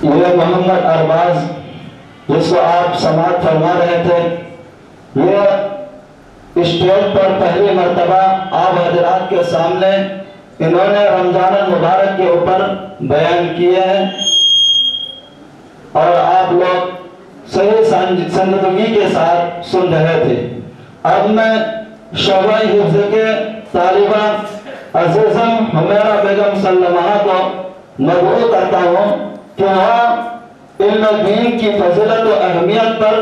یہ محمد ارباز جس کو آپ سماعت فرما رہے تھے، یہ اسٹیج پر پہلی مرتبہ آپ حضرات کے سامنے انہوں نے رمضان المبارک کے اوپر بیان کیے ہیں اور آپ لوگ صحیح سنجیدگی کے ساتھ سن رہے تھے۔ اب میں شعبہ حفظ کے طالبہ عزیزم حمیرہ بیگم سلمہ کو مدعو کرتا ہوں کہ وہ علم دین کی فضیلت و اہمیت پر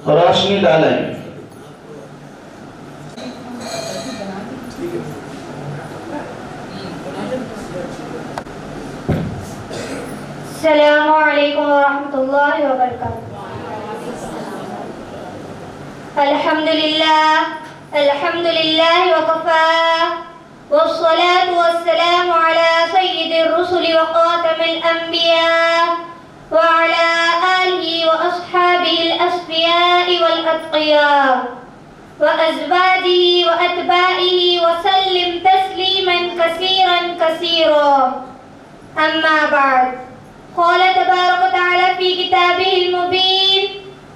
روشنی ڈالیں۔ السلام علیکم ورحمۃ اللہ وبرکاتہ۔ الحمد للہ وکفا والصلاة والسلام على سید الرسل وخاتم الانبیاء وعلى آلہ واصحابہ الاسفیاء والاتقیاء وازواجہ واتباعہ وسلم تسلیما کثیرا کثیرا، اما بعد۔ قال تبارک وتعالی فی کتابہ المبین،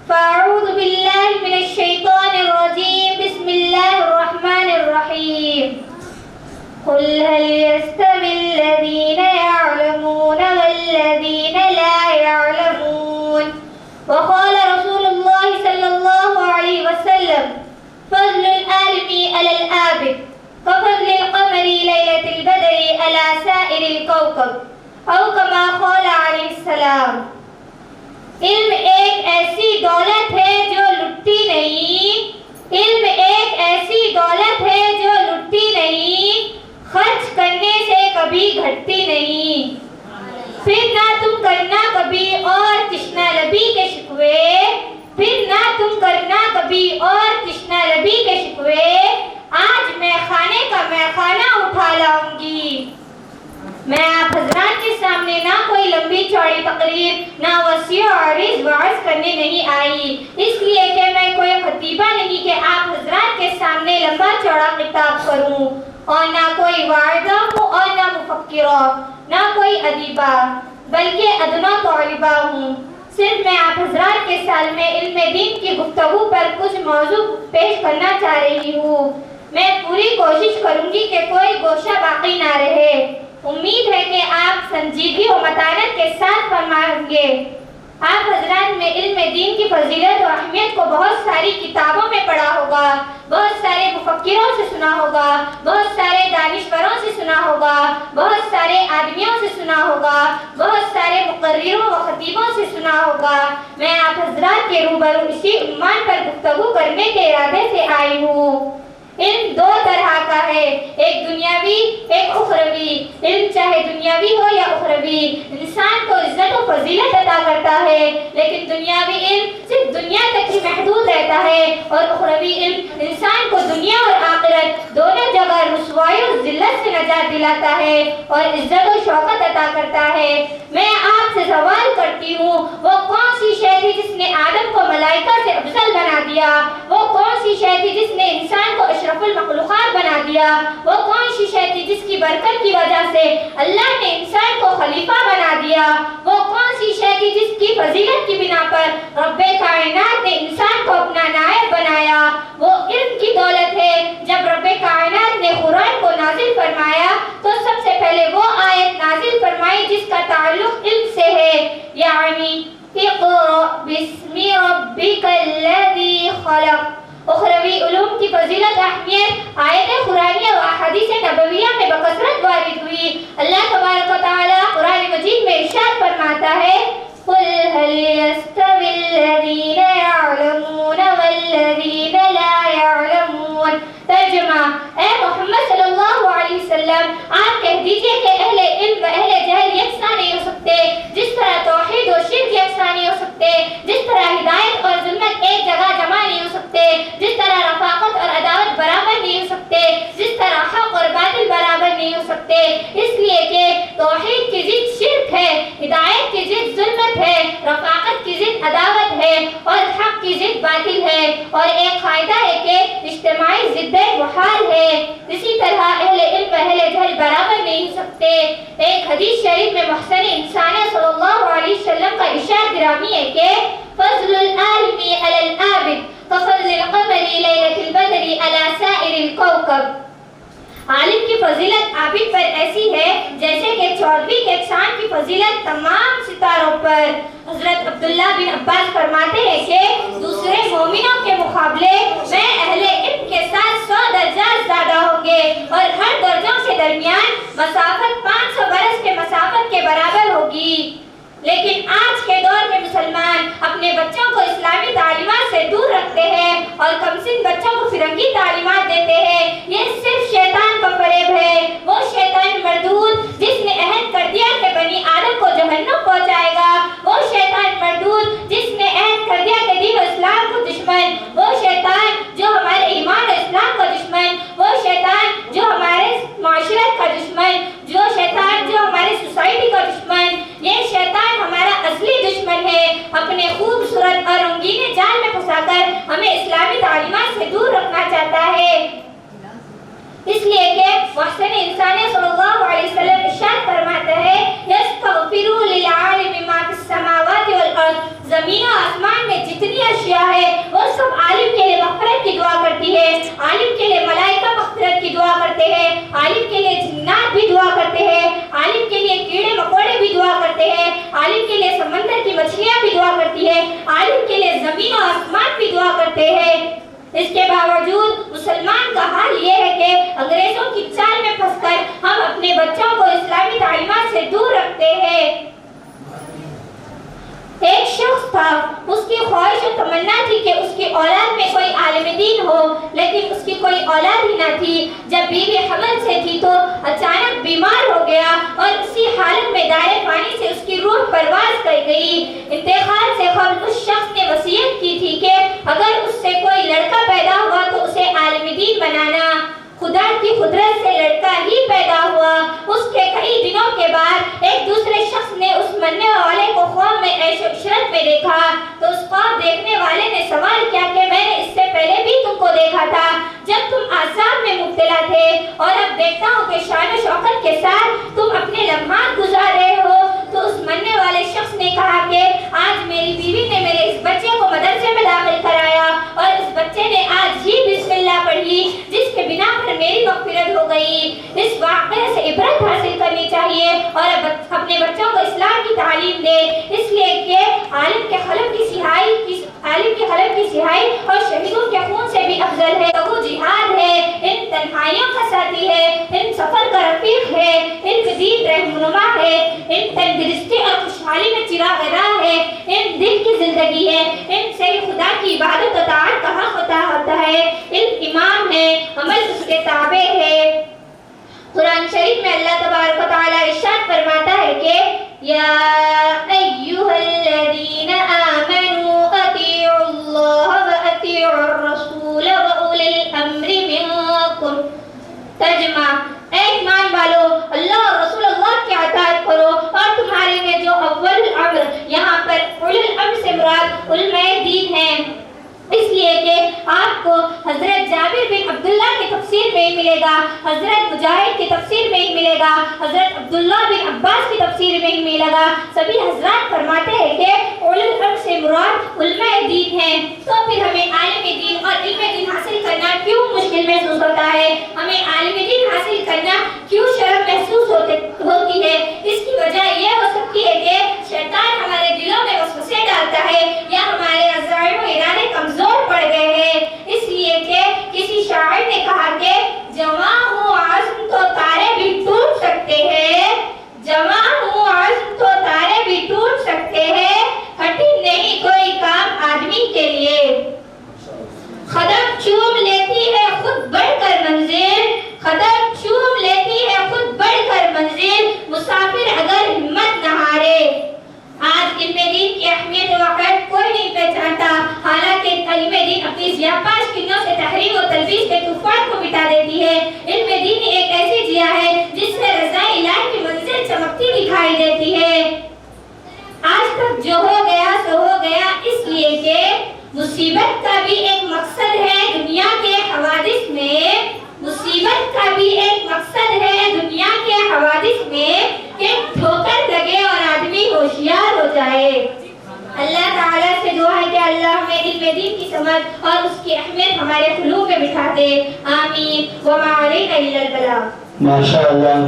فاعوذ باللہ من الشیطان الرجیم، بسم اللہ الرحمن الرحیم۔ قل هل يستوي الذين يعلمون والذين لا يعلمون، وقال رسول الله صلى الله عليه وسلم فضل العالم على العابد كفضل القمر ليلة البدر على سائر الكوكب، او کما قال علیہ السلام۔ علم ایک ایسی دولت ہے جو لٹتی نہیں، علم ایک ایسی دولت ہے جو لٹتی نہیں، خرچ کرنے سے کبھی گھٹتی نہیں۔ پھر نہ تم کرنا کبھی اور تشنہ لبی کے شکوے، پھر نہ تم کرنا کبھی اور تشنہ لبی کے شکوے، آج میں خانے کا میں خانہ اٹھا لاؤں گی۔ میں آپ حضرات کے سامنے نہ کوئی لمبی چوڑی تقریر، نہ وسیع و عریض وعظ کرنے نہیں آئی، اس لیے کہ میں کوئی خطیبہ نہیں کہ آپ حضرات کے سامنے لمبا چوڑا خطاب کروں، اور نہ کوئی واعظہ ہوں اور نہ مفکرہ، نہ کوئی ادیبہ، بلکہ ادنا طالبہ ہوں۔ صرف میں آپ حضرات کے سال میں علم دین کی گفتگو پر کچھ موضوع پیش کرنا چاہ رہی ہوں۔ میں پوری کوشش کروں گی کہ کوئی گوشہ باقی نہ رہے۔ امید ہے کہ آپ سنجیدگی و متانت کے ساتھ فرمائیں گے۔ آپ حضرات میں علم دین کی فضیلت و اہمیت کو بہت ساری کتابوں میں پڑھا ہوگا، بہت سارے مفکروں سے سنا ہوگا، بہت سارے دانشوروں سے سنا ہوگا، بہت سارے آدمیوں سے سنا ہوگا، بہت سارے مقرروں و خطیبوں سے سنا ہوگا۔ میں آپ حضرات کے روبرو اسی عنوان پر گفتگو کرنے کے ارادے سے آئی ہوں۔ علم دو طرح کا ہے، ایک دنیاوی ایک اخروی۔ علم چاہے دنیاوی ہو یا اخروی انسان کو عزت و فضیلت عطا کرتا ہے، لیکن دنیاوی علم صرف دنیا تک ہی محدود رہتا ہے، اور اخروی علم انسان کو دنیا اور آخرت دونوں جگہ رسوائی و ذلت سے نجات دلاتا ہے اور عزت و شوکت عطا کرتا ہے۔ میں آپ سے سوال کرتی ہوں، وہ کون سی شے تھی جس نے آدم کو ملائکہ سے افضل بنا دیا؟ وہ کون سی شے تھی جس نے انسان کو اشرف المخلوقات بنا دیا؟ وہ کون سی شے تھی جس کی برکت کی وجہ سے اللہ نے انسان کو خلیفہ بنا دیا؟ وہ کون سی شے تھی جس کی فضیلت کی بنا پر رب کائنات نے انسان کو اپنا نائب بنایا؟ وہ علم کی دولت ہے۔ جب رب کائنات نے قرآن کو نازل فرمایا تو سب سے پہلے وہ آیت نازل فرمائی جس کا تعلق علم سے ہے، یعنی اقرأ باسم ربک الذی خلق۔ اخروی علوم کی فضیلت اہمیت آیت قرآنیہ و احادیث نبویہ میں بکثرت وارد ہوئی۔ اللہ تبارک و تعالی قرآن مجید میں ارشاد فرماتا ہے، قل هل يستوي الذين يعلمون والذين لا يعلمون۔ ترجمہ، اے محمد صلی اللہ علیہ وسلم آپ کہہ دیجئے کہ اہل علم و اہل جہل یکساں نہیں ہو سکتے، جس طرح توحید و شرک یکساں نہیں ہو سکتے، جس طرح ہدایت اور ظلمت ایک جگہ جمع نہیں ہو سکتے، جس طرح رفاقت اور عداوت برابر نہیں ہو سکتے، جس طرح حق اور باطل برابر نہیں ہو سکتے، اس لیے کہ توحید کی ضد شرک ہے، ہدایت کی ضد ظلمت ہے، رفاقت کی ضد عداوت ہے، اور حق کی ضد باطل ہے، اور ایک قاعدہ ہے کہ اجتماعی ضدیں محال ہے۔ اسی طرح اہل علم و اہل جہل برابر نہیں ہو سکتے۔ ایک حدیث شریف میں محسن انسان صلی اللہ علیہ وسلم گرامی ہے کہ فضل العالم علی العابد كفضل القمر ليلة البدر على سائر الكوكب. عالم کی فضیلت عابد پر ایسی ہے جیسے کہ چودھویں کے چاند کی فضیلت تمام ستاروں پر. حضرت عبداللہ بن عباس فرماتے ہیں کہ دوسرے مومنوں کے مقابلے میں اہل علم کے ساتھ 100 درجات زیادہ ہوں گے اور ہر درجوں کے درمیان مسافت 500 برس کے مسافت کے برابر ہوگی. لیکن آج کے دور میں مسلمان اپنے بچوں کو اسلامی تعلیمات سے دور رکھتے ہیں اور کمسن بچوں کو فرنگی تعلیمات دیتے ہیں. یہ صرف شیطان کا فریب ہے. وہ شیطان مردود جس نے عہد کر دیا کہ بنی آدم کو جہنم پہنچائے گا. وہ شیطان مردود جس نے عہد کر دیا کہ دین و اسلام کو دشمن. وہ شیطان جو ہمارے ایمان و اسلام کا دشمن. وہ شیطان جو ہمارے معاشرت کا دشمن. جو شیطان جو ہماری سوسائٹی کا دشمن. یہ شیطان ہمارا اصلی دشمن ہے. اپنے خوبصورت اور رنگین جال میں پھنسا کر ہمیں اسلامی تعلیمات سے دور رکھنا چاہتا ہے. اس لیے کہ محسن انسان صلی اللہ علیہ وسلم ارشاد فرماتا ہے یستغفروا للعالم ما فی السماوات والارض. زمین و آسمان میں جتنی اشیاء ہے وہ سب عالم کے لیے مغفرت کی دعا کرتی ہے. عالم کے لیے ملائکہ مغفرت کی دعا کرتے ہیں. عالم کے لیے جنات بھی دعا کرتے ہیں. عالم کے لیے کیڑے مکوڑے بھی دعا کرتے ہیں. عالم کے لیے سمندر کی مچھلیاں بھی دعا کرتی ہیں. عالم کے لیے زمین و آسمان بھی دعا کرتے ہیں. اس کے باوجود مسلمان کا حال یہ ہے کہ انگریزوں کی چال میں پھنس کر ہم اپنے بچوں کو اسلامی تعلیمات سے دور رکھتے ہیں. ایک شخص تھا, اس کی خواہش و تمنا تھی کہ اس کی اولاد میں کوئی عالم دین ہو, لیکن اس کی کوئی اولاد ہی نہ تھی. جب بیوی حمل سے تھی تو اچانک بیمار ہو گیا اور اسی حالت میں دائرے فانی سے اس کی روح پرواز کر گئی. انتقال سے قبل اس شخص نے وصیت کی تھی کہ اگر اس سے کوئی لڑکا پیدا ہوا تو اسے عالم دین بنانا. خدا کی قدرت سے لڑکا ہی پیدا ہوا. اس کے کئی دنوں کے بعد ایک دوسرے شخص نے اس مرنے والے کو خواب میں عیش و عشرت میں دیکھا تو اس خواب دیکھنے والے نے سوال کیا کہ میں نے اس سے پہلے بھی تم کو دیکھا تھا جب تم عذاب میں مبتلا تھے, اور اب دیکھتا ہوں کہ شان و شوکت کے ساتھ تم اپنے لمحات گزار رہے ہو. تو اس مرنے والے شخص نے کہا کہ آج میری بیوی نے میرے اس بچے کو مدرسے میں داخل کرایا اور اس بچے نے آج ہی بسم اللہ پڑھی جس کے بنا پر میری مغفرت ہو گئی. اس واقعے سے عبرت حاصل کرنی چاہیے اور اپنے بچوں کو اسلام کی تعلیم دے. اس لیے کہ عالم کے قلم کی سیاہی اور شہیدوں کے خون سے بھی افضل ہے. وہ جہاد ہے, ان تنہائیوں کا ساتھی ہے, ان سفر کا رفیق ہے, ان جدید رہنما ہے, ان تندرستی اور خوشحالی میں چراغ راہ ہے, ان دل کی زندگی ہے, ان سے خدا کی عبادت و طاعت کا حق عطا ہوتا ہے. علم امام ہے, عمل اس کے تابع ہے. قرآن شریف میں اللہ تبارک و تعالی ارشاد فرماتا ہے کہ یا ایھا الذین آمنوا اطیعوا اللہ و اطیعوا الرسول و اولی الامر منکم. ترجمہ, اے ایمان والو, اللہ اور رسول اللہ کی اطاعت کرو اور تمہارے میں جو اول الامر, یہاں پر اولی الامر سے مراد علماء دین ہیں. اس لیے کہ آپ کو حضرت جابر بن عبداللہ کی تفسیر میں ہی ملے گا, حضرت مجاہد کی تفسیر میں ہی ملے گا, حضرت عبداللہ بن عباس کی تفسیر میں ہی ملے گا. سبھی حضرات فرماتے ہیں کہ اولو الامر سے مراد علماء دین ہیں. تو پھر ہمیں عالم دین اور علم دین حاصل کرنا کیوں مشکل محسوس ہوتا ہے؟ ہمیں عالم دین حاصل کرنا کیوں شرم محسوس ہوتی ہے؟ اس کی وجہ یہ ہو سکتی ہے کہ شیطان ہمارے دلوں میں وسوسے ڈالتا ہے یا ہمارے عزائم و ارادے کمزور پڑ گئے ہیں. اس لیے کہ کسی شاعر نے کہا کہ جواں ہوں عزم تو تارے بھی ٹوٹ سکتے ہیں, جواں ہوں عزم تو تارے بھی ٹوٹ سکتے ہیں, کٹھن نہیں کوئی کام آدمی کے لیے. قدم چوم لیتی ہے خود بڑھ کر منزل, قدم چوم لیتی ہے خود بڑھ کر منزل, مسافر اگر ہمت نہ ہارے. آج علم دین کی اہمیت و وقت کوئی نہیں پہچانتا, حالانکہ علم دین اپنی زیادہ کنوں سے تحریم و تلبیس کے طوفان کو مٹا دیتی ہے. علم دین ایک ایسی ضیا ہے جس سے رضا الہی کی منزل چمکتی دکھائی دیتی ہے. آج تک جو ہو گیا سو ہو گیا, اس لیے کہ مصیبت کا بھی ایک مقصد ہے دنیا کے حوادث میں, مصیبت کا بھی ایک مقصد ہے دنیا کے حوادث میں کہ ٹھوکر لگے اور آدمی ہوشیار ہو جائے. اللہ تعالیٰ سے دعا ہے کہ اللہ ہمیں علم دین کی سمجھ اور اس کی اہمیت ہمارے قلوب میں بٹھا دے. آمین. وما علینا الا البلاغ. ماشاء اللہ.